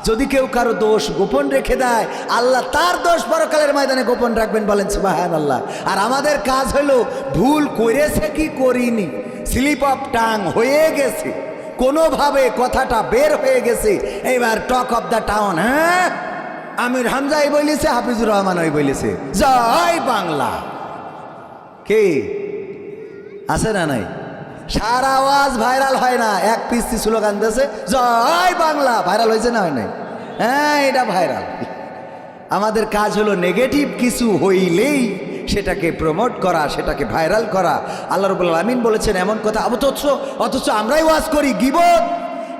যদি কেউ কারো দোষ গোপন রেখে দেয়, আল্লাহ তার দোষ পরকালের ময়দানে গোপন রাখবেন, বলেন সুবহানাল্লাহ। আর আমাদের কাজ হলো ভুল করেছে কি করিনি, স্লিপ অফ টাং হয়ে গেছে, কোনোভাবে কথাটা বের হয়ে গেছে, এইবার টক অফ দ্য টাউন। হ্যাঁ, আমির হামজাই বলেছে, হাফিজুর রহমান ওই বলেছে, জয় বাংলা। কে আছে না নাই? সারা আওয়াজ ভাইরাল হয় না, এক পিস্তি স্লোগান দিয়েছে জয় বাংলা, ভাইরাল হয়েছে না হয় নাই? হ্যাঁ, এটা ভাইরাল। আমাদের কাজ হলো নেগেটিভ কিছু হইলেই সেটাকে প্রমোট করা, সেটাকে ভাইরাল করা। আল্লাহ রাব্বুল আলামিন বলেছেন এমন কথা, অথচ আমরাই ওয়াজ করি গীবত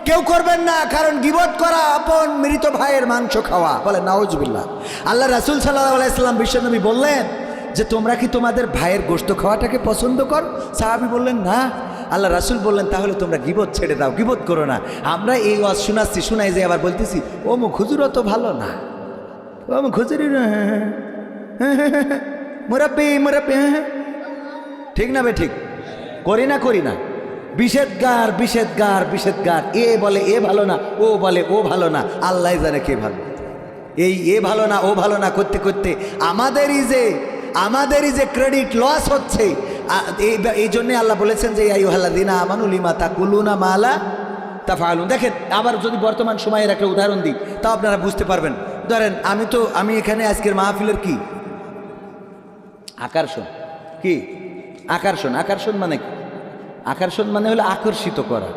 কেউ করবেন না, কারণ গীবত করা আপন মৃত ভাইয়ের মাংস খাওয়া, বলে নাউজুবিল্লাহ। আল্লাহ রাসূল সাল্লাল্লাহু আলাইহি সাল্লাম বিশ্বনবী বললেন যে তোমরা কি তোমাদের ভাইয়ের গোশত খাওয়াটাকে পছন্দ কর? সাহাবী বললেন না। আল্লাহ রাসূল বললেন তাহলে তোমরা গীবত ছেড়ে দাও, গীবত করো না। আমরা এই ওয়াজ শোনাই যে আবার বলতেছি ও মুখ হুজুর অত ভালো না, ও মুখ হুজুরি না, মুরাব্বি ঠিক না বে ঠিক? করি না বিষেদগার, এ বলে এ ভালো না, ও বলে ও ভালো না, আল্লাহ জানে কে ভালো। এই এ ভালো না ও ভালো না করতে করতে আমাদেরই যে ক্রেডিট লস হচ্ছে। এই জন্যে আল্লাহ বলেছেন যে আইয়ুহাল্লাযীনা আমানু লিমা তাকুলুনা মা লা তাফআলুন। দেখেন, আবার যদি বর্তমান সময়ের একটা উদাহরণ দিই তাও আপনারা বুঝতে পারবেন। ধরেন আমি এখানে আজকের মাহফিলের কি আকর্ষণ, কি আকর্ষণ মানে কি? আকর্ষণ মানে হলো আকর্ষিত করা,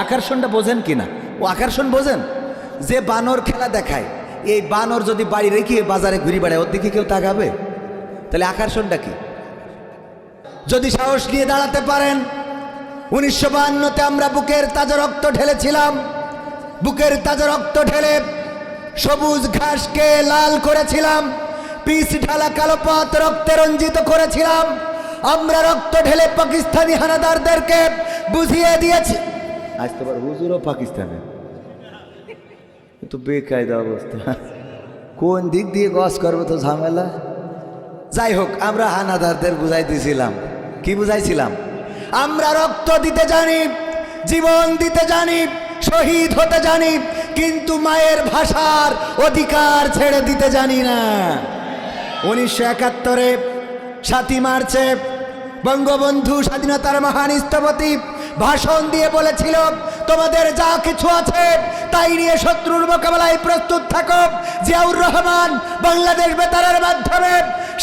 আকর্ষণটা বোঝেন কিনা? ও আকর্ষণ বোঝেন? যে বানর খেলা দেখায়, এই বানর যদি বাড়ি রেখে বাজারে ঘুরে বেড়ায়, ওর দিকে কেউ তাকাবে? তাহলে আকর্ষণটা কি? যদি সাহস নিয়ে দাঁড়াতে পারেন, 1952-তে আমরা বুকের তাজা রক্ত ঢেলেছিলাম, বুকের তাজা রক্ত ঢেলে সবুজ ঘাসকে লাল করেছিলাম, পিচ ঢালা কালো পথ রক্তে রঞ্জিত করেছিলাম। আমরা রক্ত ঢেলে পাকিস্তানি হানাদারদেরকে বুঝিয়ে দিয়েছি। আজ তো হুজুরও পাকিস্তানে, তো বেকায়দা অবস্থা, কোন দিক দিয়ে গস করবো তো ঝামেলা। যাই হোক, আমরা হানাদারদের বুঝাই দিয়েছিলাম, কি বুঝাইছিলাম? আমরা রক্ত দিতে জানি, জীবন দিতে জানি, শহীদ হতে জানি, কিন্তু মায়ের ভাষার অধিকার ছেড়ে দিতে জানি না। 1971-এ 7ই মার্চে বঙ্গবন্ধু স্বাধীনতার মহান স্থপতি ভাষণ দিয়ে বলেছিল, তোমাদের যা কিছু আছে তাই নিয়ে শত্রুর মোকাবেলায় প্রস্তুত থাকো। জিয়াউর রহমান বাংলাদেশ বেতারের মাধ্যমে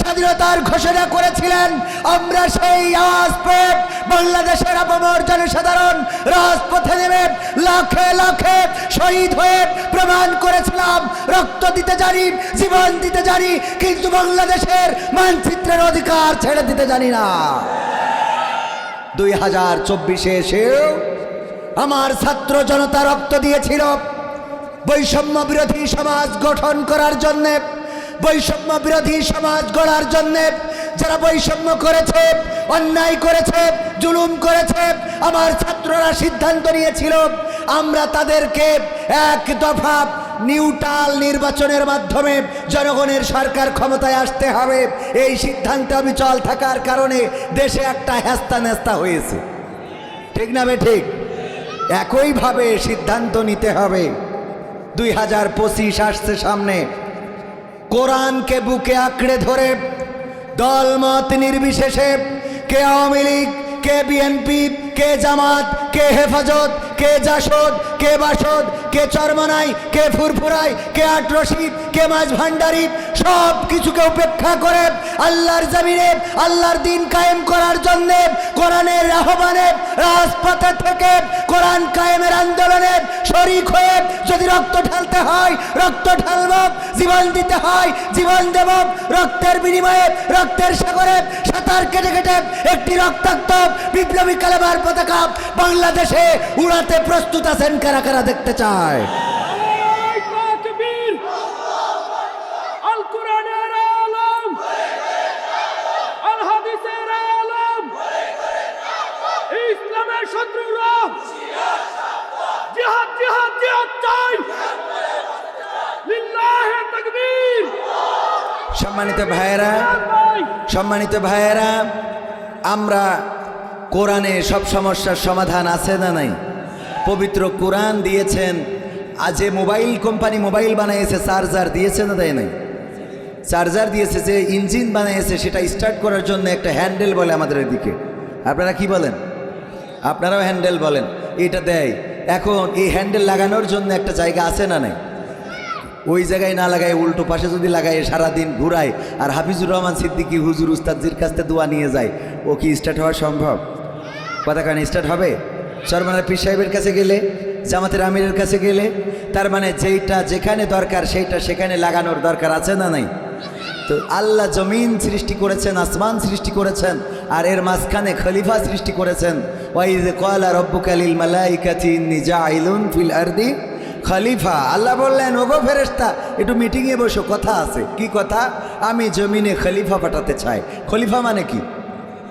স্বাধীনতার ঘোষণা করেছিলেন। আমরা সেই আওয়াজ পেয়ে বাংলাদেশের আপামর জনসাধারণ রাজপথে নেমে লাখে লাখে শহীদ হয়ে প্রমাণ করেছিলাম রক্ত দিতে জানি, জীবন দিতে জানি, কিন্তু বাংলাদেশের মানচিত্রের অধিকার ছেড়ে দিতে জানি না। 2024-এ এসেও আমার ছাত্র জনতা রক্ত দিয়েছিল বৈষম্য বিরোধী সমাজ গঠন করার জন্যে, বৈষম্য বিরোধী সমাজ গড়ার জন্যে। যারা বৈষম্য করেছে, অন্যায় করেছে, জুলুম করেছে, আমার ছাত্ররা সিদ্ধান্ত নিয়েছিল আমরা তাদেরকে এক দফা নিউট্রাল নির্বাচনের মাধ্যমে জনগণের সরকার ক্ষমতায় আসতে হবে। এই সিদ্ধান্তে অবিচল থাকার কারণে দেশে একটা হেস্তা নেস্তা হয়েছে, ঠিক না বে ঠিক? একইভাবে সিদ্ধান্ত নিতে হবে। 2025 আসছে সামনে, কোরআনকে বুকে আঁকড়ে ধরে দলমত নির্বিশেষে, কে আওয়ামী লীগ, কে বিএনপি, কে জামাত, কে হেফাজত, কে জাসদ, কে বাসদ, কে চরমনাই, কে ফুরফুরাই, কে আটরশি, কে মাঝ ভান্ডারি, সব কিছুকে উপেক্ষা করে আল্লাহর জমিনে আল্লাহর দিন কায়েম করার জন্য কোরআনের আহ্বানে রাজপথে থেকে কোরআন কায়েমের আন্দোলনে শরীক হয়ে যদি রক্ত ঢালতে হয় রক্ত ঢালব, জীবন দিতে হয় জীবন দেব। রক্তের বিনিময়ে রক্তের সাগরে সাঁতার কেটে কেটে একটি রক্তাক্ত বিপ্লবী কালেমার পতাকা বাংলাদেশে উড়াতে প্রস্তুত আছেন কারা কারা দেখতে চায়? সম্মানিত ভাইয়েরা, আমরা কোরআনে সব সমস্যার সমাধান আছে না নাই? পবিত্র কোরআন দিয়েছেন আজ যে মোবাইল কোম্পানি মোবাইল বানাইছে চার্জার দিয়েছে না দেয় নাই? চার্জার দিয়েছে, যে ইঞ্জিন বানাইছে সেটা স্টার্ট করার জন্য একটা হ্যান্ডেল বলে আমাদের এদিকে। আপনারা কি বলেন? আপনারাও হ্যান্ডেল বলেন। এটা দেয়। এখন এই হ্যান্ডেল লাগানোর জন্য একটা জায়গা আছে না নাই? ওই জায়গায় না লাগায় উল্টো পাশে যদি লাগায় সারাদিন ঘুরায় আর হাফিজুর রহমান সিদ্দিকী হুজুর উস্তাদজির কাছ থেকে দোয়া নিয়ে যায়, ও কি স্টার্ট হওয়া সম্ভব? কথা কেন স্টার্ট হবে? সরমানার পীর সাহেবের কাছে গেলে, জামাতের আমিরের কাছে গেলে, তার মানে যেইটা যেখানে দরকার সেইটা সেখানে লাগানোর দরকার আছে না নাই? তো আল্লাহ জমিন সৃষ্টি করেছেন, আসমান সৃষ্টি করেছেন, আর এর মাঝখানে খলিফা সৃষ্টি করেছেন। ওয়াইয ক্বালা রাব্বুকা লিল মালাইকাতি ইন্নী জাইলুন ফিল আরদি খলিফা। আল্লাহ বললেন, ওগো ফেরেশতা, একটু মিটিংয়ে বসো, কথা আছে। কি কথা? আমি জমিনে খলিফা পাঠাতে চাই। খলিফা মানে কি?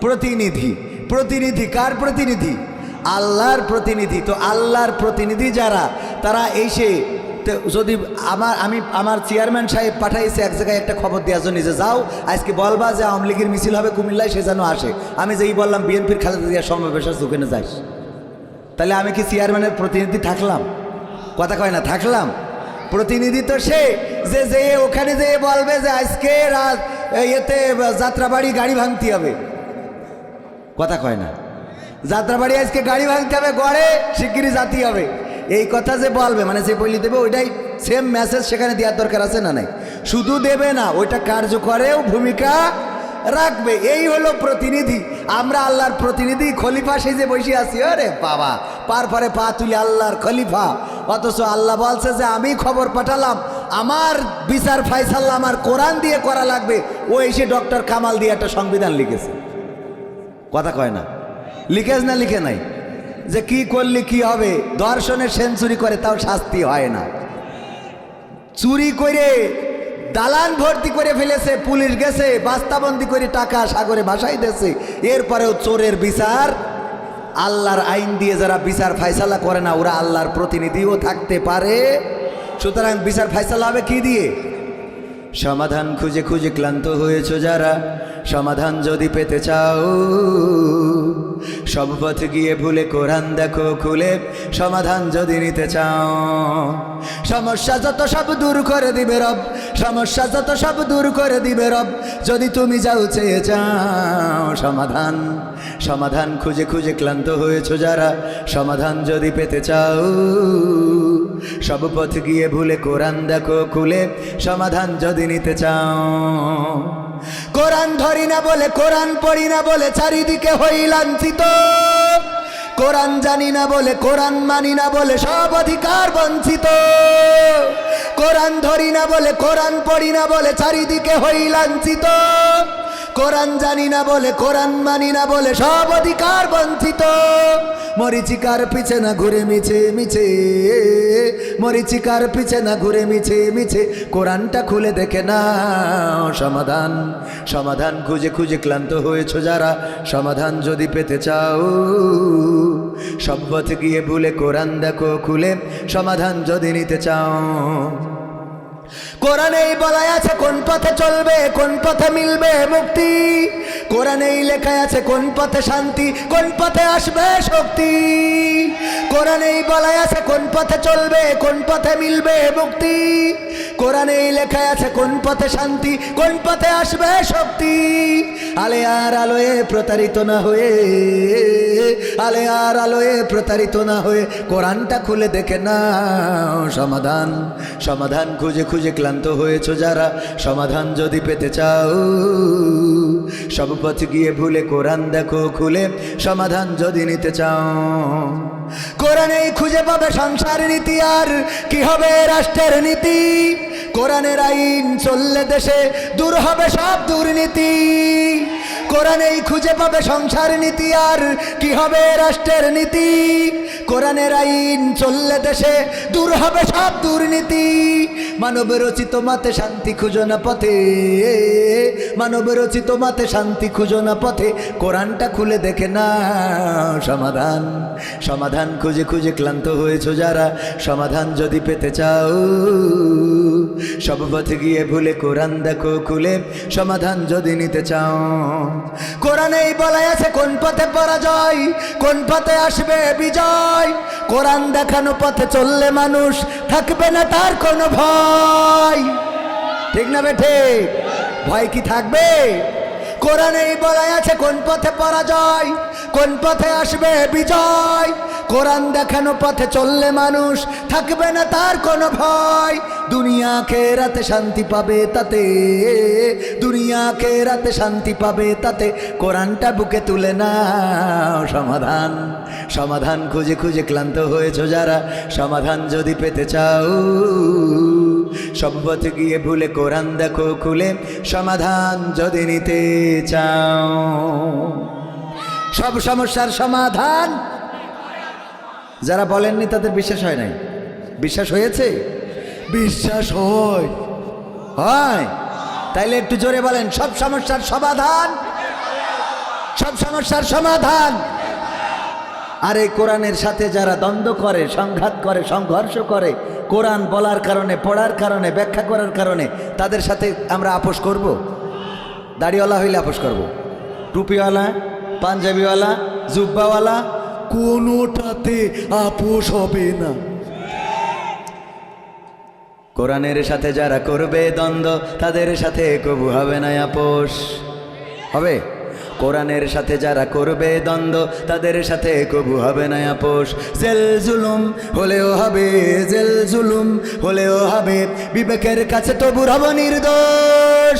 প্রতিনিধি। প্রতিনিধি কার প্রতিনিধি? আল্লাহর প্রতিনিধি। তো আল্লাহর প্রতিনিধি যারা, তারা এসে যদি আমার চেয়ারম্যান সাহেব পাঠাইছে এক জায়গায় একটা খবর দেওয়ার জন্য, যে যাও আজকে বলবা যে আওয়ামী লীগের মিছিল হবে কুমিল্লায়, সে যেন আসে। আমি যেই বললাম বিএনপির খালেদা জিয়া সমাবেশের ওখানে যাইস, তাহলে আমি কি চেয়ারম্যানের প্রতিনিধি থাকলাম? কথা কয় না, থাকলাম? প্রতিনিধি তো সে যে ওখানে যেয়ে বলবে যে আজকে এতে যাত্রাবাড়ি গাড়ি ভাঙতে হবে। কথা কয় না? যাত্রাবাড়ি আজকে গাড়ি ভাঙতে হবে, গড়ে শিগগিরই জাতি হবে, এই কথা যে বলবে, মানে যে বলি দেবে, ওইটাই সেম মেসেজ সেখানে দেওয়ার দরকার আছে না নাই? শুধু দেবে না, ওইটা কার্যকরেও ভূমিকা রাখবে। এই হলো প্রতিনিধি। আমরা আল্লাহর প্রতিনিধি, খলিফা সেই যে বসে আছি, আরে বাবা পার পরে পা তুলে আল্লাহর খলিফা। অথচ আল্লাহ বলছে যে আমি খবর পাঠালাম, আমার বিচার ফায়সালা আমার কোরআন দিয়ে করা লাগবে। ও এসে ডক্টর কামাল দিয়ে একটা সংবিধান লিখেছে। কথা কয় না? লিখেছ না লিখে নাই? যে কি করলে কি হবে? দর্শনের সেঞ্চুরি করে তাও শাস্তি হয় না। চুরি করে দালান ভর্তি করে ফেলেছে, পুলিশ গেছে বাস্তাবন্দি করে টাকা সাগরে ভাসাই দিয়েছে, এরপরেও চোরের বিচার আল্লাহর আইন দিয়ে যারা বিচার ফায়সালা করে না, ওরা আল্লাহর প্রতিনিধিও থাকতে পারে। সুতরাং বিচার ফায়সালা হবে কি দিয়ে? সমাধান খুঁজে খুঁজে ক্লান্ত হয়েছো যারা, সমাধান যদি পেতে চাও, সব পথ গিয়ে ভুলে কোরআন দেখো খুলে, সমাধান যদি নিতে চাও। সমস্যা যত সব দূর করে দিবে রব, সমস্যা যত সব দূর করে দিবে রব, যদি তুমি যাও চেয়ে যাও। সমাধান সমাধান খুঁজে খুঁজে ক্লান্ত হয়েছো যারা, সমাধান যদি পেতে চাও, সব পথ গিয়ে ভুলে কোরআন দেখো খুলে, সমাধান যদি নিতে চাও। কোরআন ধরি না বলে, কোরআন পড়ি না বলে চারিদিকে হই লাঞ্ছিত, কোরআন জানি না বলে, কোরআন মানি না বলে সব অধিকার বঞ্চিত। কোরআন ধরি না বলে, কোরআন পড়ি না বলে চারিদিকে হই লাঞ্ছিত, কোরআন জানি না বলে, কোরআন মানি না বলে সব অধিকার বঞ্চিত। মরিচিকার পিছে না ঘুরে মিছে মিছে, মরিচিকার পিছে না ঘুরে মিছে মিছে, কোরআনটা খুলে দেখে না। সমাধান সমাধান খুঁজে খুঁজে ক্লান্ত হয়েছো যারা, সমাধান যদি পেতে চাও, সব পথ গিয়ে ভুলে কোরআন দেখো খুলে, সমাধান যদি নিতে চাও। কোরআনেই বলা আছে কোন পথে চলবে, কোন পথে মিলবে মুক্তি, কোরআনেই লেখা আছে কোন পথে শান্তি, কোন পথে আসবে শক্তি। কোরআনেই বলা আছে কোন পথে চলবে, কোন পথে মিলবে মুক্তি, কোরআনেই লেখা আছে কোন পথে শান্তি, কোন পথে আসবে শক্তি। আলে আর আলোয় প্রতারিত না হয়ে, আলে আর আলোয় প্রতারিত না হয়ে, কোরআনটা খুলে দেখে না। সমাধান সমাধান খুঁজে খুঁজে ক্লান্ত হয়েছো যারা, সমাধান যদি পেতে চাও, সব পথ গিয়ে ভুলে কোরআন দেখো খুলে, সমাধান যদি নিতে চাও। কোরআনেই খুঁজে পাবে সংসার নীতি, আর কি হবে রাষ্ট্রের নীতি, কোরআনের আইন চললে দেশে দূর হবে সব দুর্নীতি। কোরআনেই খুঁজে পাবে সংসার নীতি, আর কি হবে রাষ্ট্রের নীতি, কোরআনের আইন চললে দেশে দূর হবে সব দুর্নীতি। মানব রচিত মতে শান্তি খুঁজো না পথে, মানব রচিত মতে শান্তি খুঁজো না পথে, কোরআনটা খুলে দেখে না। সমাধান সমাধান খুঁজে খুঁজে ক্লান্ত হয়েছো যারা, সমাধান যদি পেতে চাও, সব পথে গিয়ে ভুলে কোরআন দেখো খুলে, সমাধান যদি নিতে চাও। কোরআনেই বলা আছে কোন পথে পরাজয়, কোন পথে আসবে বিজয়। কোরআন দেখানো পথে চললে মানুষ থাকবে না তার কোনো ভয়। ঠিক না বেঠে? ভয় কি থাকবে? কোরআনেই বলা আছে কোন পথে পরাজয়, কোন পথে আসবে বিজয়। কোরআন দেখানো পথে চললে মানুষ থাকবে না তার কোনো ভয়। দুনিয়া আখিরাতে শান্তি পাবে তাতে, দুনিয়া আখিরাতে শান্তি পাবে তাতে। কোরআনটা বুকে তুলে নাও, সমাধান সমাধান খুঁজে খুঁজে ক্লান্ত হয়েছো যারা, সমাধান যদি পেতে চাও সব পথে গিয়ে ভুলে কোরআন দেখো খুলে, সমাধান যদি নিতে চাও। সব সমস্যার সমাধান যারা বলেননি তাদের বিশ্বাস হয় নাই। বিশ্বাস হয়েছে? বিশ্বাস হয়, হয়। তাইলে একটু জোরে বলেন, সব সমস্যার সমাধান, সব সমস্যার সমাধান। আর এই কোরআনের সাথে যারা দ্বন্দ্ব করে, সংঘাত করে, সংঘর্ষ করে, কোরআন বলার কারণে, পড়ার কারণে, ব্যাখ্যা করার কারণে, তাদের সাথে আমরা আপোষ করব? দাড়িওয়ালা হইলে আপোষ করব, টুপিওয়ালা, পাঞ্জাবিওয়ালা, জুব্বাওয়ালা, কোনোটাতে আপোষ হবে না। কোরআনের সাথে যারা করবে দ্বন্দ্ব, তাদের সাথে কবু হবে না আপোষ। হবে? কোরআনের সাথে যারা করবে দ্বন্দ্ব, তাদের সাথে কবু হবে না আপোষ। জেল জুলুম হলেও হবে, জেল জুলুম হলেও হবে, বিবেকের কাছে তবু রব নির্দোষ।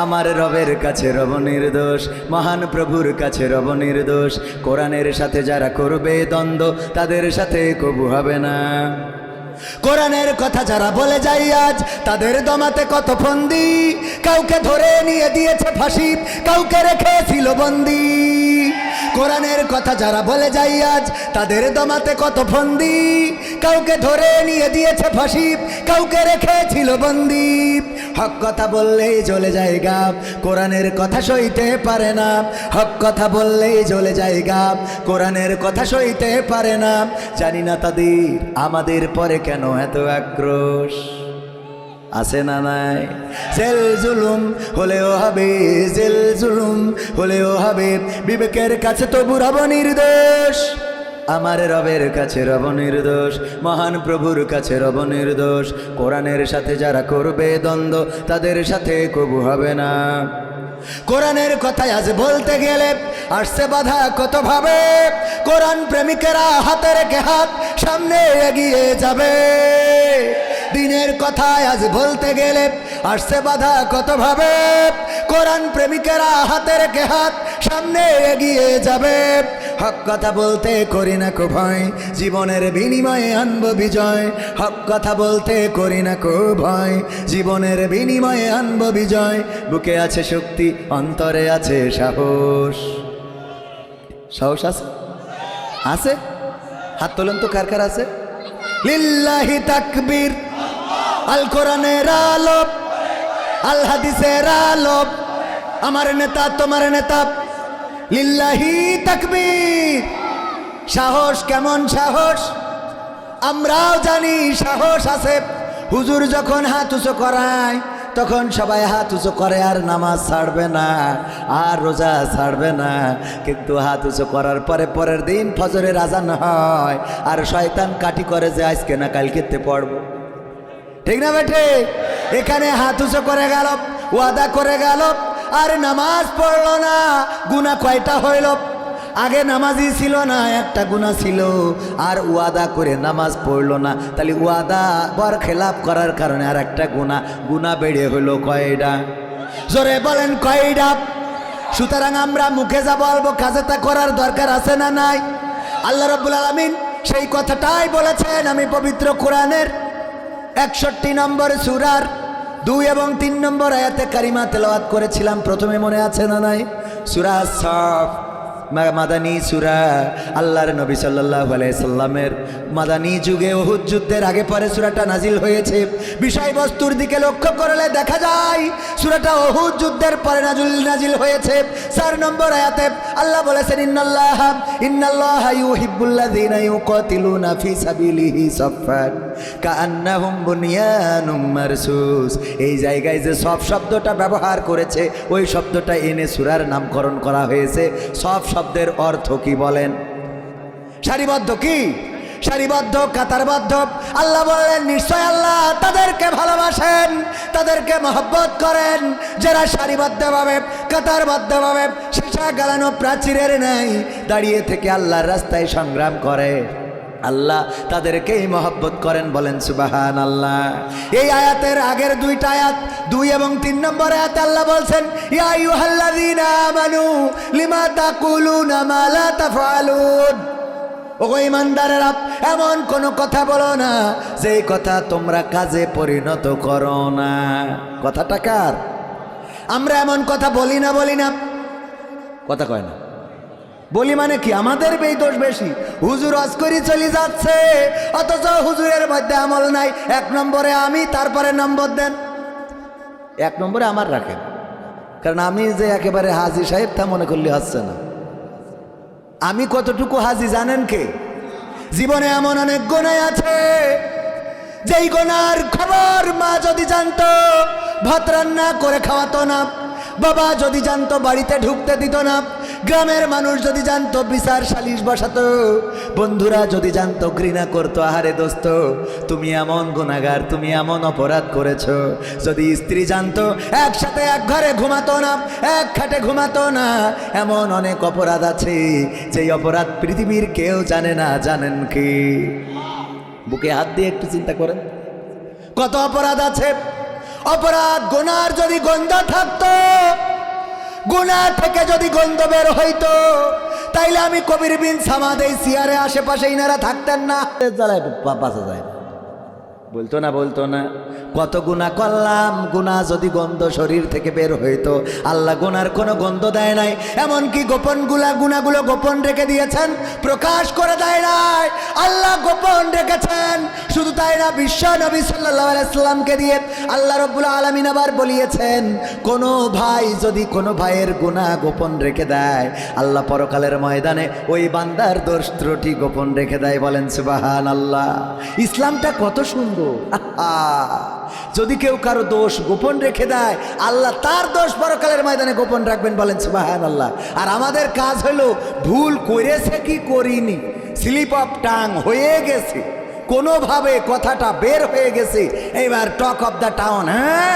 আমার রবের কাছে রব নির্দোষ, মহান প্রভুর কাছে রব নির্দোষ। কোরআনের সাথে যারা করবে দ্বন্দ্ব, তাদের সাথে কবু হবে না। কোরআনের কথা যারা বলে যায় আজ, তাদের দমাতে কত ফন্দি। কাউকে ধরে নিয়ে দিয়েছে ফাঁসি, কাউকে রেখেছিল বন্দি। কোরআনের কথা যারা বলে যায় আজ, তাদের দমাতে কত ফন্দি। কাউকে ধরে নিয়ে দিয়েছে ফাঁসি, কাউকে রেখেছিল বন্দি। হক কথা বললেই জ্বলে যায় গাব, কোরআনের কথা সইতে পারে না। হক কথা বললেই জ্বলে যায় গাব, কোরআনের কথা সইতে পারে না। জানি না তাদের আমাদের পরে কেন এত আক্রোশ, আছে না নাই? জেল জুলুম হলেও হবে, জেল জুলুম হলেও হবে, বিবেকের কাছে তবু রব নির্দোষ। আমার রবের কাছে রব নির্দোষ, মহান প্রভুর কাছে রব নির্দোষ। কোরআনের সাথে যারা করবে দ্বন্দ্ব, তাদের সাথে কবু হবে না। কোরআনের কথায় আজ বলতে গেলে আসছে বাধা কত ভাবে। কোরআন প্রেমিকেরা হাতে রেখে হাত সামনে এগিয়ে যাবে। দিনের কথায় আজ বলতে গেলে আসছে বাধা কত ভাবে। কোরআন প্রেমিকেরা হাতে রেখে হাত সামনে এগিয়ে যাবে। হক কথা বলতে করি না কো ভয়, জীবনের বিনিময়ে আনবো বিজয়। হক কথা বলতে করি না কো ভয়, জীবনের বিনিময়ে আনবো বিজয়। বুকে আছে শক্তি, অন্তরে আছে সাহস। সাহস আছে? আছে? হাত তোলেন তো কার কার আছে? লিল্লাহি তাকবীর, আল কোরআনের আলো, আল হাদিসের আলো। আমার নেতা তোমার নেতা, লিল্লাহি তাকবীর। সাহস কেমন সাহস আমরাও জানি, সাহস আছে। হুজুর যখন হাত উঁচু করায়, তখন সবাই হাত উঁচু করে, আর নামাজ ছাড়বে না, আর রোজা ছাড়বে না। কিন্তু হাত উঁচু করার পরে পরের দিন ফজরের আজান হয়, আর শয়তান কাটি করে যে আজকে না কালকেতে পড়বো। ঠিক না বেঠে? এখানে হাত উঁচু করে গেল, ওয়াদা করে গেল, আর নামাজ পড়লো না। গুনাহ কয়টা হইল? আগে নামাজই ছিল না, একটা গুনাহ ছিল। আর ওয়াদা করে নামাজ পড়লো না, তাহলে ওয়াদা বর খেলাপ করার কারণে আর একটা গুনাহ বেড়ে হইল কয়টা? জোরে বলেন কয়টা? সুতরাং আমরা মুখে যা বলবো কাজে তা করার দরকার আছে না নাই? আল্লাহ রাব্বুল আলামিন সেই কথাটাই বলেছেন। আমি পবিত্র কোরআনের 61 নম্বর সূরার 2 এবং 3 নম্বর আয়াতে কারিমা তেলাওয়াত করেছিলাম প্রথমে, মনে আছে না নাই? সূরা সাফ মাদানী সূরা। আল্লাহর নবী সাল্লাল্লাহু আলাইহি সাল্লামের মাদানী যুগে উহুদ যুদ্ধের আগে পরে সূরাটা নাজিল হয়েছে। বিষয়বস্তুর দিকে লক্ষ্য করলে দেখা যায় সূরাটা উহুদ যুদ্ধের পরে নাজিল হয়েছে। 4 নম্বর আয়াতে আল্লাহ বলেছেন ইন্নাল্লাহা ইউহিব্বুল্লাযীনা ইউকাতিলুনা ফি সাবিলিহি সাফফান কাআন্নাহুম বুনিয়ানুম মারসুস। এই জায়গায় যে সব শব্দটা ব্যবহার করেছে ওই শব্দটা এনে সূরার নামকরণ করা হয়েছে। সব শব্দের অর্থ কি বলেন? সারিবদ্ধ, কি সারিবদ্ধ, কাতারবদ্ধ। আল্লাহ বললেন নিশ্চয় আল্লাহ তাদেরকে ভালোবাসেন, তাদেরকে মহব্বত করেন যারা সারিবদ্ধভাবে কাতারবদ্ধভাবে সীসা গালানো প্রাচীরের ন্যায় দাঁড়িয়ে থেকে আল্লাহর রাস্তায় সংগ্রাম করে। আল্লাহ তাদেরকেই মহব্বত করেন, বলেন সুবহানাল্লাহ। এই আয়াতের আগের 2টা আয়াত 2 এবং 3 নম্বর আয়াতে আল্লাহ বলছেন ইয়া আইয়ুহাল্লাযীনা আমানু লিমা তাকুলুনা মা লা তাফআলুন। ও ঈমানদারেরা, এমন কোনো কথা বলো না যেই কথা তোমরা কাজে পরিণত করো না। কথাটা কার? আমরা এমন কথা বলি না কথা কয় না বলি মানে কি? আমাদের বেই দোষ বেশি। হুজুর ওয়াজ করে চলে যাচ্ছে অথচ হুজুরের মধ্যে আমল নাই। 1 নম্বরে আমি, তারপরে নম্বর দেন 1 নম্বরে আমার রাখেন, কারণ আমি যে একেবারে হাজী সাহেব তা মনে করলে হচ্ছে না। আমি কতটুকু হাজী জানেন কে? জীবনে এমন অনেক গুনাহ আছে যেই গুনার খবর মা যদি জানতো ভাত রান্না করে খাওয়াতো না, বাবা যদি জানতো বাড়িতে ঢুকতে দিত না, গ্রামের মানুষ যদি জানতো বিচার সালিশ বসাতো, বন্ধুরা যদি জানতো ঘৃণা করতো। আহারে দোস্ত, তুমি এমন গুনাহগার, তুমি এমন অপরাধ করেছো। যদি স্ত্রী জানতো একসাথে এক ঘরে ঘুমাতো না, এক খাটে ঘুমাতো না। এমন অনেক অপরাধ আছে যেই অপরাধ পৃথিবীর কেউ জানে না। জানেন কি? বুকে হাত দিয়ে একটু চিন্তা করেন, কত অপরাধ আছে। অপরাধ গুনার যদি গন্ধ থাকতো, গুনাহ থেকে যদি গন্ধ বের হইতো, তাইলে আমি কবির বিন সামাদ এই চেয়ারে আশেপাশে ইনারা থাকতেন না। জ্বালায় বাঁচা যায় না, বলতো না কত গুনাহ করলাম। গুনাহ যদি গন্ধ শরীর থেকে বের হইতো, আল্লাহ গুনার কোনো গন্ধ দেয় নাই। এমনকি গোপন গুনাহগুলো গোপন রেখে দিয়েছেন, প্রকাশ করে দেয় নাই। আল্লাহ গোপন রেখেছেন। শুধু তাই না, বিশ্ব নবী সাল্লাল্লাহু আলাইহি সাল্লামকে দিয়ে আল্লাহ রাব্বুল আলামিন আবার বলিয়েছেন, কোনো ভাই যদি কোনো ভাইয়ের গুনাহ গোপন রেখে দেয়, আল্লাহ পরকালের ময়দানে ওই বান্দার দোষ ত্রুটি গোপন রেখে দেয়। বলেন সুবহানাল্লাহ। ইসলামটা কত সুন্দর। যদি কেউ কারো দোষ গোপন রেখে দেয়, আল্লাহ তার দোষ পরকালের ময়দানে গোপন রাখবেন। বলেন সুবহানাল্লাহ। আর আমাদের কাজ হলো ভুল করেছে কি করিনি, স্লিপ অফ টাং হয়ে গেছে, কোনোভাবে কথাটা বের হয়ে গেছে। এইবার টক অফ দ্য টাউন। হ্যাঁ,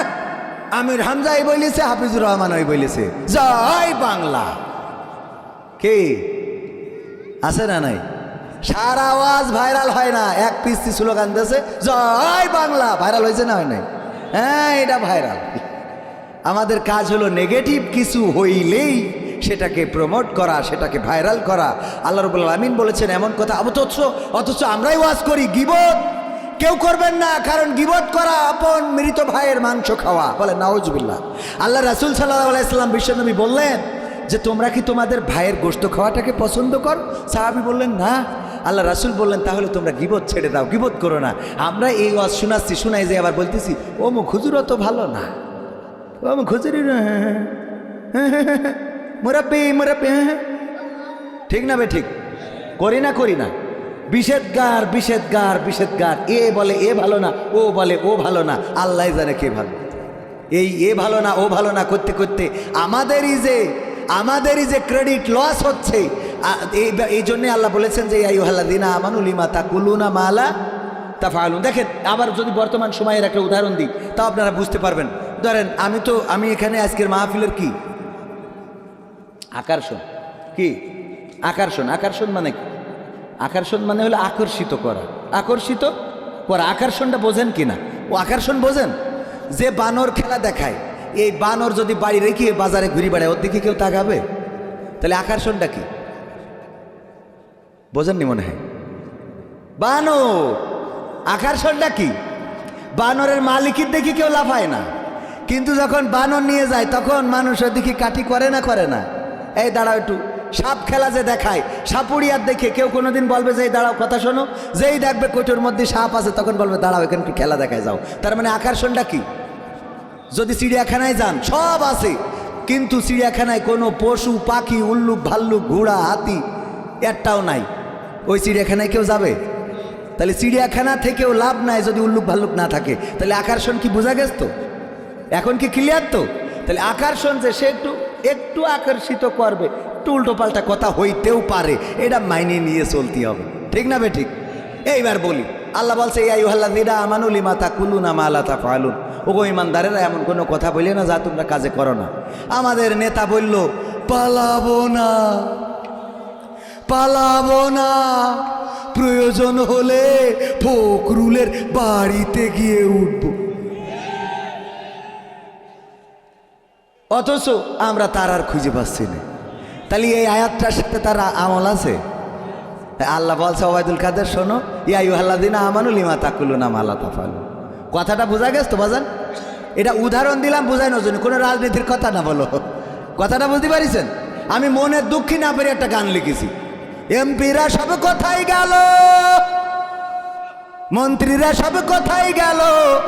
আমির হামজাই বলেছে, হাফিজুর রহমান ওই বলেছে, জয় বাংলা। কে আছে না নাই? সারা আওয়াজ ভাইরাল হয় না, এক পিস্তি স্লোগান দিয়েছে জয় বাংলা, ভাইরাল হয়েছে না? হয় নাই? হ্যাঁ, এটা ভাইরাল। আমাদের কাজ হলো নেগেটিভ কিছু হইলেই সেটাকে প্রমোট করা, সেটাকে ভাইরাল করা। আল্লাহ রাব্বুল আলামিন বলেছেন এমন কথা, অথচ আমরাই ওয়াজ করি গীবত কেউ করবেন না, কারণ গীবত করা আপন মৃত ভাইয়ের মাংস খাওয়া। বলে নাউজুবিল্লাহ। আল্লাহ রাসূল সাল্লাল্লাহু আলাইহি সাল্লাম বিশ্বনবী বললেন যে তোমরা কি তোমাদের ভাইয়ের গোশত খাওয়াটাকে পছন্দ করো? সাহাবী বললেন না। আল্লাহ রাসূল বললেন তাহলে তোমরা গীবত ছেড়ে দাও, গীবত করো না। আমরা এই ওয়াজ শোনাই যে আবার বলতেছি ও হুজুর অত ভালো না, ও হুজুরি মুরাব্বি, ঠিক না? ঠিক করি না। বিষেদগার। এ বলে এ ভালো না, ও বলে ও ভালো না, আল্লাহ জানে কে ভালো। এই এ ভালো না ও ভালো না করতে করতে আমাদেরই যে ক্রেডিট লস হচ্ছে। এই জন্যে আল্লাহ বলেছেন যে আইয়ুহাল্লাযীনা আমানু লিমা তাকুলুনা মা লা তাফআলুন। দেখেন, আবার যদি বর্তমান সময়ের একটা উদাহরণ দিই তাও আপনারা বুঝতে পারবেন। ধরেন আমি এখানে আজকের মাহফিলের কি আকর্ষণ, কি আকর্ষণ মানে কি? আকর্ষণ মানে হলো আকর্ষিত করা। আকর্ষণটা বোঝেন কিনা? ও আকর্ষণ বোঝেন? যে বানর খেলা দেখায়, এই বানর যদি বাড়ি রেখে বাজারে ঘুরে বেড়ায়, ওর দিকে কেউ তাকাবে? তাহলে আকর্ষণটা কি বোঝেননি মনে হয়? বানর আকর্ষণটা কি? বানরের মালিকের দেখি কেউ লাফায় না, কিন্তু যখন বানর নিয়ে যায় তখন মানুষের দিকে কাঠি করে না? এই দাঁড়াও একটু, সাপ খেলা যে দেখায়, সাপুড়িয়ার দেখে কেউ কোনোদিন বলবে যে এই দাঁড়াও কথা শোনো, যেই দেখবে কোটোর মধ্যে সাপ আছে তখন বলবে দাঁড়াও এখানে একটু খেলা দেখায় যাও। তার মানে আকর্ষণটা কি? যদি চিড়িয়াখানায় যান সব আছে, কিন্তু চিড়িয়াখানায় কোনো পশু পাখি উল্লুক ভাল্লুক ঘোড়া হাতি একটাও নাই, ওই চিড়িয়াখানায় কেউ যাবে? তাহলে চিড়িয়াখানা থেকেও লাভ নাই যদি উল্লুক ভাল্লুক না থাকে। তাহলে আকর্ষণ কি বোঝা গেছে তো? এখন কি ক্লিয়ার তো? তাহলে আকর্ষণ যে সে একটু একটু আকর্ষিত করবে, একটু উল্টো পাল্টা কথা হইতেও পারে, এটা মাইনে নিয়ে চলতে হবে, ঠিক না বে ঠিক? এইবার বলি, আল্লাহ বলছে ইয়া আইয়ুহাল্লাযীনা আমানু লিমা তাকুলুনা মা লা তাফআলুন, ওগো ঈমানদারেরা এমন কোনো কথা বলে না যা তোমরা কাজে করো না। আমাদের নেতা বলল পালাবো না, পালাবো না, প্রয়োজন হলে ফখরুলের বাড়িতে গিয়ে উঠব। অথচ আমরা তার আর খুঁজে পাচ্ছি না। তাহলে এই আয়াতটার সাথে তার আমল আছে? আল্লাহ বলছে ওবায়দুল কাদের শোনো, ইয়া আইয়ুহাল্লাযীনা আমানু লিমা তাকুলুনা মা লা তাফআলুন। কথাটা বোঝা গেছে তো বাজান? এটা উদাহরণ দিলাম বোঝানোর জন্য, কোনো রাজনীতির কথা না বলো। কথাটা বুঝতে পারিছেন? আমি মনের দুঃখী না পেরে একটা গান লিখেছি, এমপিরা সব কোথায় গেল, মন্ত্রীরা সব কোথায় গেল।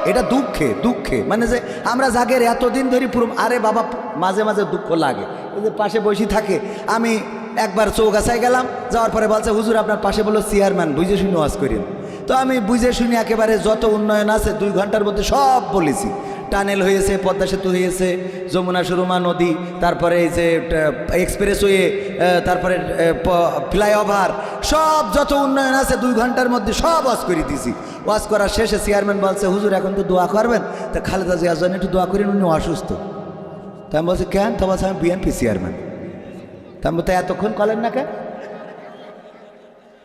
এটা দুঃখে দুঃখে, মানে যে আমরা জাগের এতদিন ধরে পুরো, আরে বাবা মাঝে মাঝে দুঃখ লাগে। এই যে পাশে বসে থাকে, আমি একবার চৌগাছায় গেলাম, যাওয়ার পরে বলছে হুজুর আপনার পাশে বললো চেয়ারম্যান, বুঝে শুনে ওয়াজ করেন। তো আমি বুঝে শুনে একেবারে যত উন্নয়ন আছে 2 ঘন্টার মধ্যে সব বলেছি। টানেল হয়েছে, পদ্মা সেতু হয়েছে, যমুনা সুরমা নদী, তারপরে এই যে এক্সপ্রেসওয়ে, তারপরে ফ্লাইওভার, সব যত উন্নয়ন আছে 2 ঘন্টার মধ্যে সব ওয়াজ করে দিয়েছি। ওয়াজ করার শেষে চেয়ারম্যান বলছে হুজুর এখন তো দোয়া করবেন, তা খালেদা জিয়ার জন্য একটু দোয়া করেন, উনি অসুস্থ। তা আমি বলছি কেন? তো বলছে আমি বিএনপি চেয়ারম্যান। তা আমি তো এতক্ষণ করেন না কেন?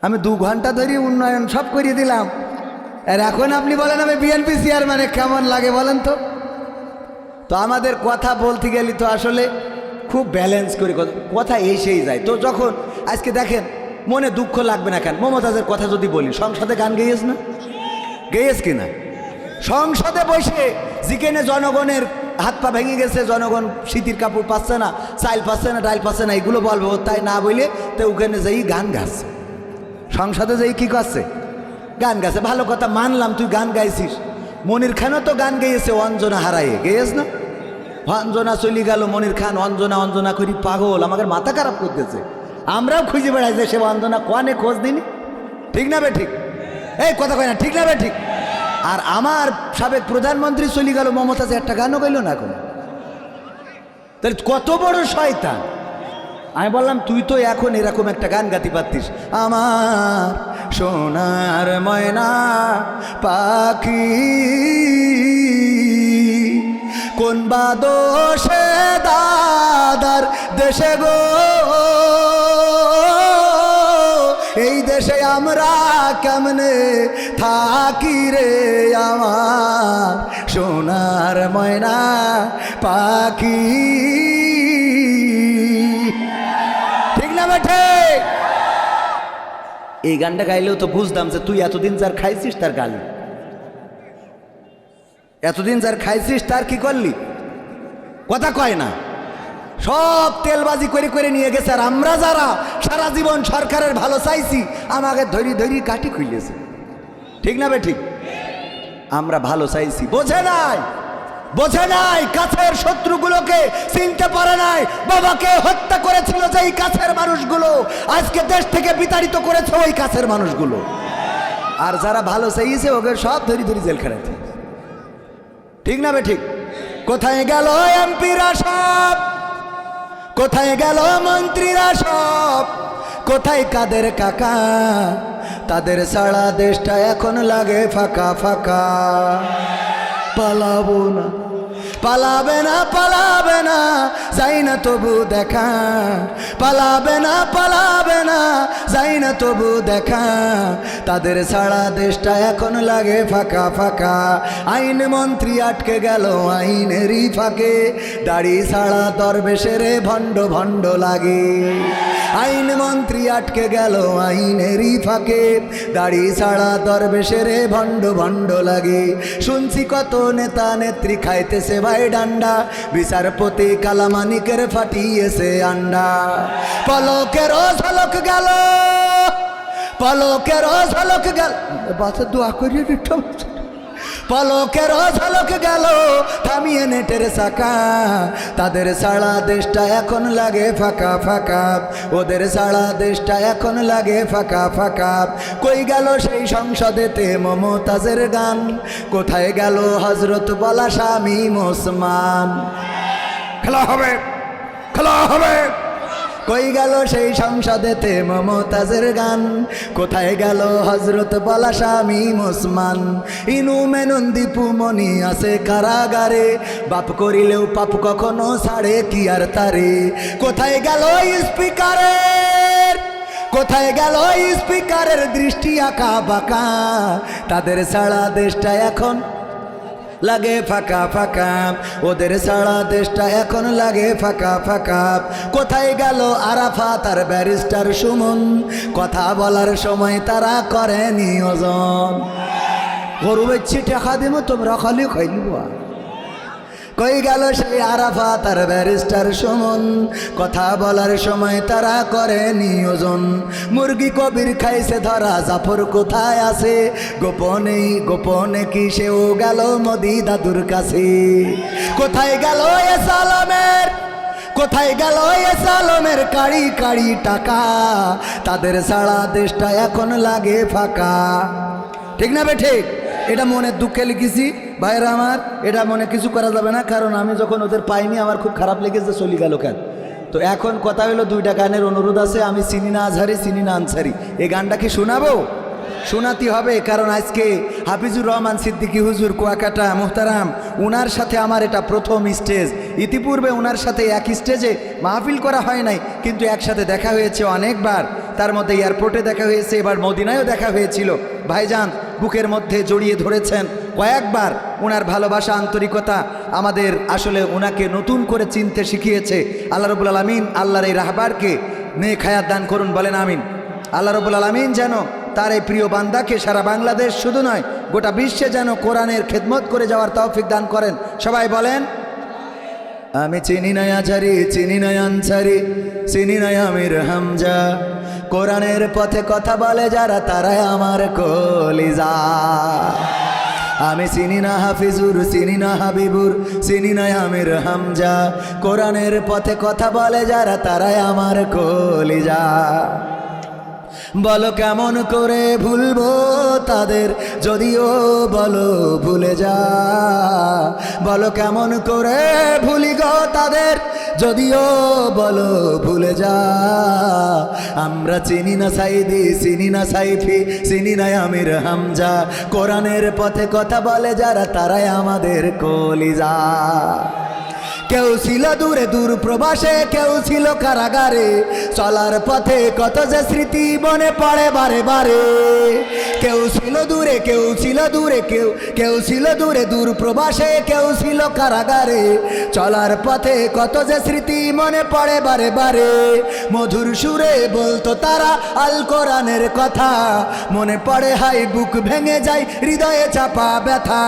আমি 2 ঘন্টা ধরে উন্নয়ন সব করিয়ে দিলাম, আর এখন আপনি বলেন আমি বিএনপি চেয়ারম্যানে, কেমন লাগে বলেন তো? তো আমাদের কথা বলতে গেলে তো আসলে খুব ব্যালেন্স করে কথা এসেই যায়। তো যখন আজকে দেখেন মনে দুঃখ লাগবে না কেন? মমতাজের কথা যদি বলি, সংসদে গান গেয়েছ না? গেয়েছ কি না? সংসদে বসে যেখানে জনগণের হাত পা ভেঙে গেছে, জনগণ শীতের কাপড় পাচ্ছে না, চাইল পাচ্ছে না, ডাইল পাচ্ছে না, এগুলো বলবো, তাই না বলে তো ওখানে যাই গান গাচ্ছে। সংসদে যাই কি করছে? গান গাছে। ভালো কথা মানলাম, তুই গান গাইছিস। মনির খানও তো গান গেয়েছে অঞ্জনা হারাইয়ে, গেয়েছ না? অঞ্জনা চলে গেল, মনির খান অঞ্জনা অঞ্জনা করি পাগল, আমাদের মাথা খারাপ করতেছে। আমরাও খুঁজে বেড়াই যে সে অঞ্জনা কোয়ানে খোঁজ দিনি, ঠিক না বে ঠিক? এই কথা কয় না, ঠিক না বে ঠিক? আর আমার সাবেক প্রধানমন্ত্রী চলে গেল, মমতাজ একটা গানও গাইল না এখন। তাহলে কত বড় শয়তান! আমি বললাম তুই তো এখন এরকম একটা গান গাতে পারতিস, আমার সোনার ময়না পাখি কোন বা দোষে দাদার দেশে গো, এই দেশে আমরা কেমনে থাকি রে আমার সোনার ময়না পাখি। ঠিক না বেঠে? এই গানটা গাইলেও তো বুঝতাম যে তুই এতদিন যার খাইছিস তার গালি, এতদিন যার খাইছিস তার কি করলি? কথা কয় না, সব তেলবাজি করে করে নিয়ে গেছে। আর আমরা যারা সারা জীবন সরকারের ভালো চাইছি, আমাকে ধরি ধরি কাটি খুইলেছে, ঠিক না বে ঠিক? আমরা ভালো চাইছি, বোঝে নাই, বোঝে নাই, কাছের শত্রুগুলোকে চিনতে পারে নাই। বাবাকে হত্যা করেছিল যেই কাছের মানুষগুলো, আজকে দেশ থেকে বিতাড়িত করেছে ওই কাছের মানুষগুলো। আর যারা ভালো চাইছে ওকে সব ধরি ধরি জেল খাটাচ্ছে, ঠিক না বে ঠিক? কোথায় গেল এমপিরা সব, কোথায় গেল মন্ত্রীরা সব, কোথায় কাদের কাকা? তাদের সারা দেশটা এখন লাগে ফাঁকা ফাঁকা। পালাবো না, পালাবে না, পালাবে না, যাই না তবু দেখা, পালাবে না, পালাবে না, যাই না তবু দেখা। তাদের সারা দেশটা এখন লাগে ফাঁকা ফাঁকা। আইন মন্ত্রী আটকে গেল আইনেরই ফাঁকে, দাড়ি ছাড়া দরবেশেরে ভণ্ড ভণ্ড লাগে। আইন মন্ত্রী আটকে গেল আইনেরই ফাঁকে, দাড়ি ছাড়া দরবেশের ভণ্ড ভণ্ড লাগে। শুনছি কত নেতা নেত্রী খাইতেছে ভাই ডান্ডা, বিচারপতি কালামানিকের ফাটিয়েছে আন্ডা। পলকের ঝলক গেল, পলকের ঝলক গেল, বাচ্চা দোয়া করিয়ে দিত। পলকের ঝলক গেল থামিয়ে নেটের চাকা, তাদের সারা দেশটা এখন লাগে ফাঁকা ফাঁকা, ওদের সারা দেশটা এখন লাগে ফাঁকা ফাঁকা। কই গেল সেই সংসদেতে মমতাজের গান, কোথায় গেল হজরত বলা শামীম ওসমান? খেলা হবে, খেলা হবে। কই গেল সেই সংসদেতে মমতাজের গান, কোথায় গেল হজরত বলা শামীম ওসমান? ইনু মেনুন দীপু মনি আছে কারাগারে, বাপ করিলেও পাপ কখনো ছাড়ে কি আর তারে। কোথায় গেল স্পিকারের, কোথায় গেল স্পিকারের দৃষ্টি আঁকা বাঁকা, তাদের সারা দেশটা এখন লাগে ফাঁকা ফাঁকা, ওদের সারা দেশটা এখন লাগে ফাঁকা ফাঁকা। কোথায় গেল আরাফাত আর ব্যারিস্টার সুমন, কথা বলার সময় তারা করে নিয়োজন। গরু বেচছি টাকা দিব তোমরা খালি খাইব। কই গেল সেই আরাফাত আর ব্যারিস্টার সুমন, কথা বলার সময় তারা করে নিয়োজন। মুরগি কবির খাইছে ধরা, জাফর কোথায় আছে? গোপনে গোপনে কি সেও গেল মোদি দাদুর কাছে? কোথায় গেল এ সালামের, কোথায় গেল এ সালামের কাড়ি কাড়ি টাকা, তাদের সারা দেশটা এখন লাগে ফাঁকা। ঠিক না বে ঠিক? এটা মনে দুঃখে লিখেছি ভাইরা আমার, এটা মনে কিছু করা যাবে না, কারণ আমি যখন ওদের পাইনি আমার খুব খারাপ লেগেছে, চলে গেল কেন। তো এখন কথা হলো দুইটা গানের অনুরোধ আছে, আমি চিনি না আজহারি চিনি না আনসারি, এই গানটা কি শোনাবো? শোনাতে হবে, কারণ আজকে হাফিজুর রহমান সিদ্দিকী হুজুর কুয়াকাটা মুহতারাম, ওনার সাথে আমার এটা প্রথম স্টেজ। ইতিপূর্বে ওনার সাথে এক স্টেজে মাহফিল করা হয় নাই, কিন্তু একসাথে দেখা হয়েছে অনেকবার। তার মধ্যে এয়ারপোর্টে দেখা হয়েছে, এবার মদিনায়ও দেখা হয়েছিল। ভাইজান বুকের মধ্যে জড়িয়ে ধরেছেন কয়েকবার। ওনার ভালোবাসা আন্তরিকতা আমাদের আসলে ওনাকে নতুন করে চিনতে শিখিয়েছে। আল্লাহ রাব্বুল আলামিন আল্লাহর এই রাহবারকে নেক হায়াত দান করুন, বলেন আমিন। আল্লাহ রাব্বুল আলামিন যেন তার এই প্রিয় বান্দাকে সারা বাংলাদেশ শুধু নয় গোটা বিশ্বে যেন কোরআনের খেদমত করে যাওয়ার তৌফিক দান করেন। সবাই বলেন আমি চিনি না আজহারি চিনি না আনসারি চিনি না আমির হামজা, কোরআনের পথে কথা বলে যারা তারাই আমার কলিজা। আমি চিনি না হাফিজুর চিনি না হাবিবুর চিনি না আমির হামজা, কোরআনের পথে কথা বলে যারা তারাই আমার কলিজা। বলো কেমন করে ভুলবো তাদের, যদিও বলো ভুলে যা। বলো কেমন করে ভুলি গো তাদের, যদিও বলো ভুলে যা। আমরা চিনি না সাইদি চিনি না সাইফি চিনি না আমির হামজা, কোরআনের পথে কথা বলে যারা তারাই আমাদের কলিজা। কেউ ছিল দূরে দূর প্রবাসে, কেউ ছিল কারাগারে, চলার পথে কত যে স্মৃতি মনে পড়ে বারে বারে। কেউ ছিল দূরে কেউ ছিল দূরে কেউ ছিল দূরে দূর প্রবাসে, কেউ ছিল কারাগারে, চলার পথে কত যে স্মৃতি মনে পড়ে বারে বারে। মধুর সুরে বলতো তারা আল কোরআনের কথা, মনে পড়ে হাই বুক ভেঙে যায় হৃদয়ে চাপা ব্যথা।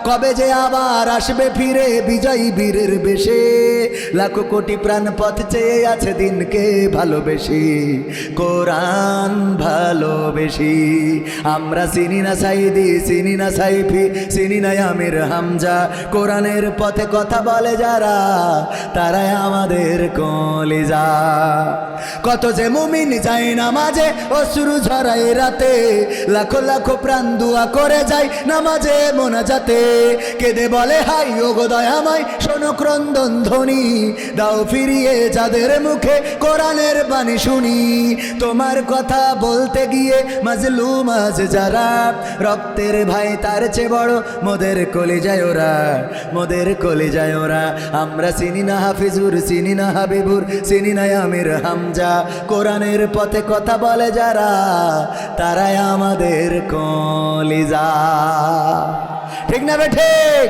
কবে যে আবার আসবে ফিরে বিজয়ী বীরের বেশে, লাখো কোটি প্রাণ পথ চেয়ে আছে দিনকে ভালোবেসে, কোরআন ভালোবেসি। আমরা চিনি না সাইদি চিনি না সাইফি চিনি না আমির হামজা, কোরআনের পথে কথা বলে যারা তারাই আমাদের কলিজা। কত যে মুমিন যায় নামাজে অশ্রু ঝরায় রাতে, লাখো লাখো প্রাণ দুয়া করে যায় নামাজে মোনাজাতে। কেঁদে বলে হাই ওগো দয়াময় শোনো ক্রন্দন ধ্বনি, দাও ফিরিয়ে যাদের মুখে কোরআনের বাণী শুনি। তোমার কথা বলতে গিয়ে মাজলুম আজ যারা, রক্তের ভাই তার চেয়ে বড় মোদের কলিজায় ওরা, মোদের কলিজায় ওরা। আমরা চিনি না হাফিজুর চিনি না হাবিবুর চিনি না আমির হামজা, কোরআনের পথে কথা বলে যারা তারাই আমাদের কলিজা। ঠিক না বে ঠিক?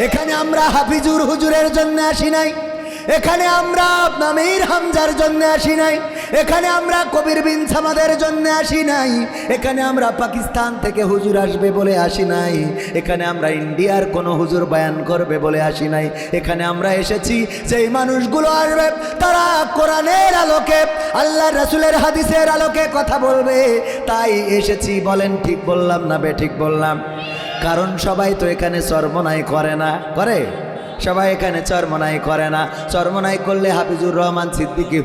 এখানে আমরা হাফিজুর হুজুরের জন্য আসি নাই, এখানে আমরা আমির হামজার জন্য আসি নাই, এখানে আমরা কবির বিন সামাদের জন্য আসি নাই, এখানে আমরা পাকিস্তান থেকে হুজুর আসবে বলে আসি নাই, এখানে আমরা ইন্ডিয়ার কোনো হুজুর বয়ান করবে বলে আসি নাই। এখানে আমরা এসেছি যেই মানুষগুলো আসবে তারা কোরআনের আলোকে আল্লাহ রাসূলের হাদিসের আলোকে কথা বলবে, তাই এসেছি। বলেন ঠিক বললাম না বেঠিক বললাম? কারণ সবাই তো এখানে চরমনাই করে না, করে? সবাই এখানে চরমনাই করে না। চরমনাই করলে হাফিজুর রহমান সিদ্দিকী।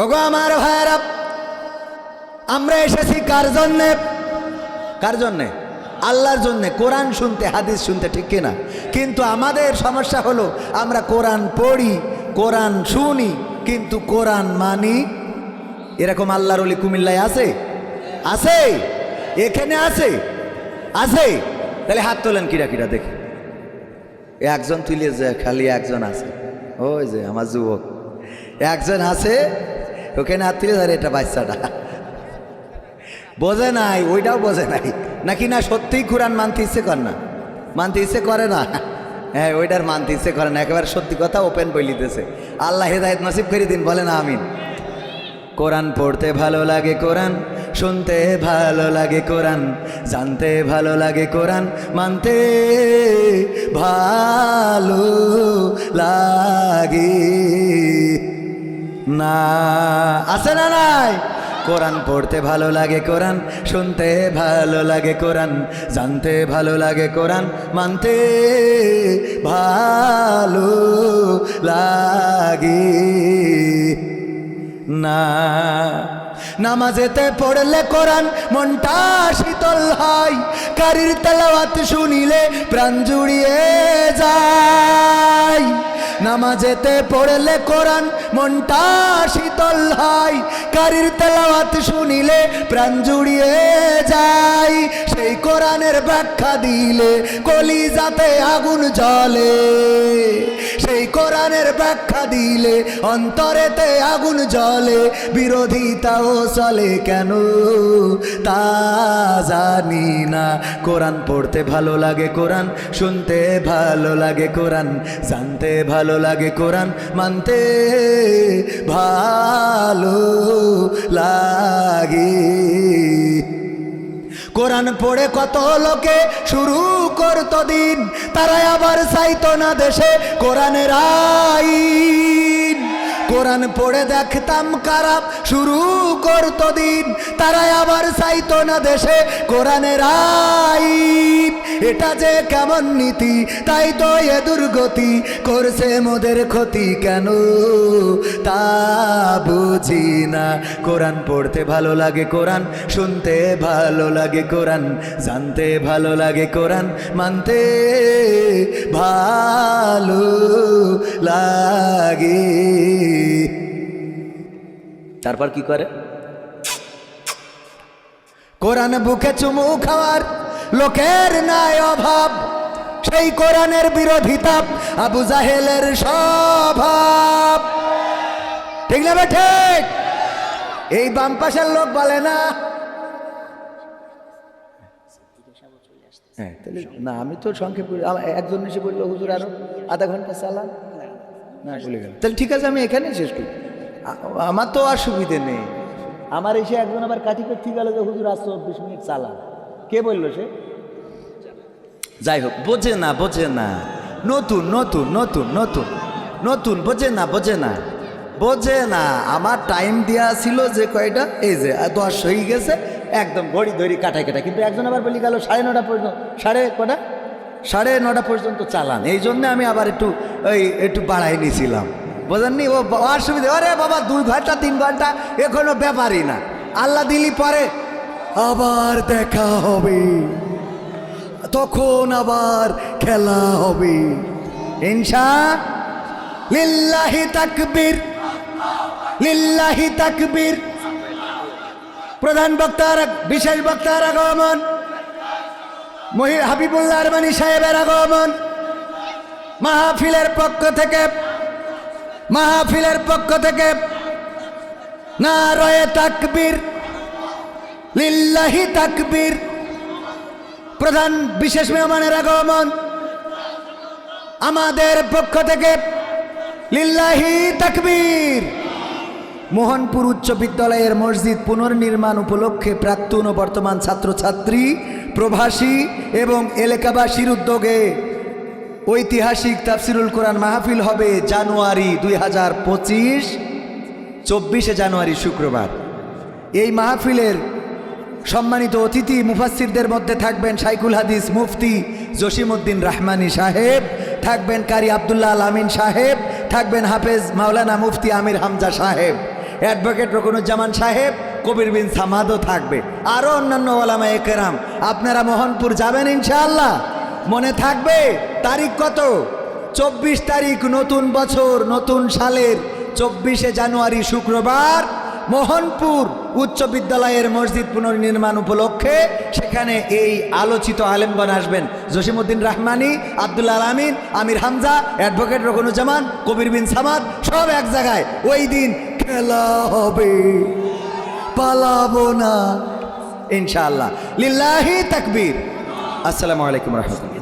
ওগো আমার ভাইয়েরা, আমরা এসেছি কার জন্যে? কার জন্যে? আল্লাহর জন্যে, কোরআন শুনতে, হাদিস শুনতে, ঠিক কিনা? কিন্তু আমাদের সমস্যা হলো আমরা কোরআন পড়ি, কোরআন শুনি, কিন্তু কোরআন মানি। এরকম আল্লাহর ওলি কুমিল্লায় আছে? আছে? এখানে আছে? আছে? তাহলে হাত তোলেন কিরা কিরা দেখি। একজন তুলে যে খালি একজন আছে, ওই যে আমার যুবক একজন আছে, ওখানে হাত তুলে ধরে, এটা বাচ্চাটা বোঝে নাই, ওইটাও বোঝে নাই নাকি? না সত্যিই কোরআন মানতে ইচ্ছে কর না, মানতে ইচ্ছে করে না? হ্যাঁ, ওইটার মানতে ইচ্ছে করে না, একেবারে সত্যি কথা ওপেন বলিতেছে। আল্লাহ হেদায়েত নসিব করে দিন, বলে না আমিন। কোরআন পড়তে ভালো লাগে, কোরআন শুনতে ভালো লাগে, কোরআন জানতে ভালো লাগে, কোরআন মানতে ভালো লাগে না। আছে না নাই? কোরআন পড়তে ভালো লাগে, কোরআন শুনতে ভালো লাগে, কোরআন জানতে ভালো লাগে, কোরআন মানতে ভালো লাগে না। নামাজেতে পড়লে কোরআন মনটা শীতল হয়, কারির তেলাওয়াত শুনিলে প্রাণ জুড়িয়ে যায়। নামাজেতে পড়লে কোরআন মনটা শীতল হয়, কারির তেলাওয়াত শুনিলে প্রাণ জুড়িয়ে যায়। সেই কোরআনের ব্যাখ্যা দিলে কলিজাতে আগুন জ্বলে, সেই কোরআনের ব্যাখ্যা দিলে অন্তরেতে আগুন জ্বলে। বিরোধিতাও চলে কেন তা জানি না। কোরআন পড়তে ভালো লাগে, কোরআন শুনতে ভালো লাগে, কোরআন জানতে ভালো লাগে, কোরআন মানতে ভালো লাগে। কোরআন পড়ে কত লোকে শুরু করতো দিন, তারাই আবার চাইতো না দেশে কোরআনের আইন। কোরআন পড়ে দেখতাম কারা শুরু করতো দিন, তারাই আবার চাইতো না দেশে কোরআনের আইন। এটা যে কেমন নীতি, তাই তো এ দুর্গতি, করছে মোদের ক্ষতি কেন তা বুঝি না। কোরআন পড়তে ভালো লাগে, কোরআন শুনতে ভালো লাগে, কোরআন জানতে ভালো লাগে, কোরআন মানতে ভালো লাগে। তারপর কি করে? কোরআন বুকে চুমু খাওয়ার লোকের নাই অভাব, সেই কোরআনের বিরোধিতা আবু জাহেলের স্বভাব। ঠিক না ঠিক? এই বাম পাশের লোক বলে না, হ্যাঁ তাহলে না, আমি তো সংক্ষেপ করি। একজন এসে বললো হুজুর আরো আধা ঘন্টা চালান, না বলে গেল, তাহলে ঠিক আছে আমি এখানেই শেষ করি, আমার তো অসুবিধে নেই। আমার এসে একজন আবার কাঠি করতে গেল যে হুজুর আর 24 মিনিট চালান। কে বললো সে? যাই হোক, বোঝে না, বোঝে না, নতুন নতুন নতুন নতুন নতুন, বোঝে না, বোঝে না, বোঝে না। আমার টাইম দেওয়া ছিল যে কয়টা, এই যে 10 হয়ে গেছে, একদম ঘড়ি ধরি কাটায় কাটায়। কিন্তু একজন আবার বলি গেল 9:30 পর্যন্ত, 9:30 পর্যন্ত চালান। এই জন্য আমি আবার একটু বাড়াই নিয়েছিলাম, বোঝেননি? ও অসুবিধা, আরে বাবা 2 ঘন্টা 3 ঘন্টা এ কোনো ব্যাপারই না। আল্লাহ দিলি পরে আবার দেখা হবে, তখন আবার খেলা হবে ইনশাআল্লাহ। লিল্লাহি তাকবীর, লিল্লাহি তাকবীর। প্রধান বক্তার, বিশেষ বক্তার আগমন, হাবিবুল্লাহ আরমানী সাহেবের আগমন। মাহফিলের পক্ষ থেকে নারায়ে তাকবীর, লিল্লাহি তাকবীর। প্রধান বিশেষ মেহমানের আগমন। আমাদের পক্ষ থেকে লিল্লাহি তাকবীর। মোহনপুর উচ্চ বিদ্যালয়ের মসজিদ পুনর্নির্মাণ উপলক্ষে প্রাক্তন ও বর্তমান ছাত্রছাত্রী, প্রবাসী এবং এলাকাবাসীর উদ্যোগে ঐতিহাসিক তাফসিরুল কোরআন মাহফিল হবে জানুয়ারি 2025, 24শে জানুয়ারি শুক্রবার। এই মাহফিলের সম্মানিত অতিথি মুফাসসিরদের মধ্যে থাকবেন শাইখুল হাদিস মুফতি জসিমউদ্দিন রহমানী সাহেব, থাকবেন কারি আব্দুল্লাহ আল আমিন সাহেব, থাকবেন হাফেজ মাওলানা মুফতি আমির হামজা সাহেব, অ্যাডভোকেট রকুনুজ্জামান সাহেব, কবির বিন সামাদও থাকবে, আরও অন্যান্য ওলামায়ে কেরাম। আপনারা মোহনপুর যাবেন ইনশাআল্লাহ? মনে থাকবে? তারিখ কত? 24 তারিখ, নতুন বছর, নতুন সালের 24শে জানুয়ারি শুক্রবার মোহনপুর উচ্চ বিদ্যালয়ের মসজিদ পুনর্নির্মাণ উপলক্ষে সেখানে এই আলোচিত আলেমগণ আসবেন। জসিমউদ্দিন রহমানী, আব্দুল্লাহ আল আমিন, আমির হামজা, অ্যাডভোকেট রকুনুজ্জামান, কবির বিন সামাদ, সব এক জায়গায়। ওই দিন খেলা হবে, পালাবো না ইনশাআল্লাহ। লিল্লাহি তাকবীর। আসসালামু আলাইকুম রহমতুল্লাহ।